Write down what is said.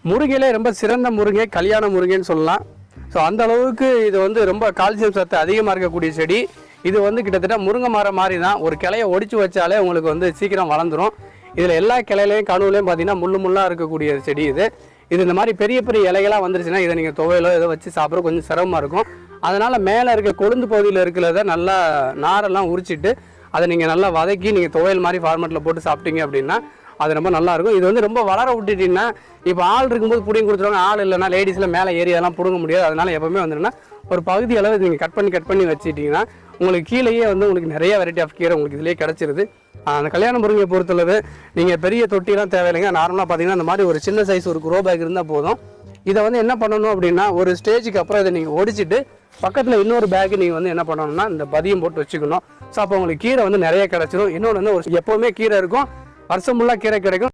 முருங்கையிலே ரொம்ப சிறந்த முருங்கை கல்யாண முருங்கைன்னு சொல்லலாம். ஸோ அந்த அளவுக்கு இது வந்து ரொம்ப கால்சியம் சத்து அதிகமாக இருக்கக்கூடிய செடி. இது வந்து கிட்டத்தட்ட முருங்கை மரம் மாதிரி தான். ஒரு கிளையை ஒடிச்சு வச்சாலே உங்களுக்கு வந்து சீக்கிரம் வளர்ந்துடும். இதில் எல்லா கிளையிலையும் கணுவுலையும் பார்த்தீங்கன்னா முள்ளாக இருக்கக்கூடிய செடி இது. இந்த மாதிரி பெரிய பெரிய இலைகளாக வந்துருச்சுன்னா இதை நீங்கள் துவையிலோ இதை வச்சு சாப்பிட்ற கொஞ்சம் சிரமமாக இருக்கும். அதனால் மேலே இருக்க கொழுந்து பகுதியில் இருக்கிறத நல்லா நாரெல்லாம் உரிச்சிட்டு அதை நீங்கள் நல்லா வதக்கி நீங்கள் துவையல் மாதிரி ஃபார்மெட்டில் போட்டு சாப்பிட்டீங்க அப்படின்னா அது ரொம்ப நல்லாயிருக்கும். இது வந்து ரொம்ப வளர விட்டுட்டிங்கன்னா இப்போ ஆள் இருக்கும்போது பிடிங்கி கொடுத்துருவாங்க. ஆள் இல்லைன்னா லேடிஸில் மேலே ஏறி அதெல்லாம் பிடுங்க முடியாது. அதனால் எப்போவுமே வந்துன்னா ஒரு பகுதி அளவு நீங்கள் கட் பண்ணி வச்சுட்டிங்கன்னா உங்களுக்கு கீழேயே வந்து உங்களுக்கு நிறைய வெரைட்டி ஆஃப் கீரை உங்களுக்கு இதிலே கிடச்சிருது. அந்த கல்யாண முருங்கையை பொறுத்தளவு நீங்கள் பெரிய தொட்டிலாம் தேவையில்லைங்க. நார்மலாக பார்த்தீங்கன்னா இந்த மாதிரி ஒரு சின்ன சைஸ் ஒரு க்ரோ பேக் இருந்தால் போதும். இதை வந்து என்ன பண்ணணும் அப்படின்னா ஒரு ஸ்டேஜுக்கு அப்புறம் இதை நீங்கள் ஒடிச்சிட்டு பக்கத்தில் இன்னொரு பேக்கு நீங்கள் வந்து என்ன பண்ணணும்னா இந்த பதியம் போட்டு வச்சுக்கணும். ஸோ அப்போ உங்களுக்கு கீரை வந்து நிறைய கிடச்சிரும். இன்னொன்று வந்து ஒரு எப்போவுமே கீரை இருக்கும், வருஷம் ஃபுல்லாக கீரை கிடைக்கும்.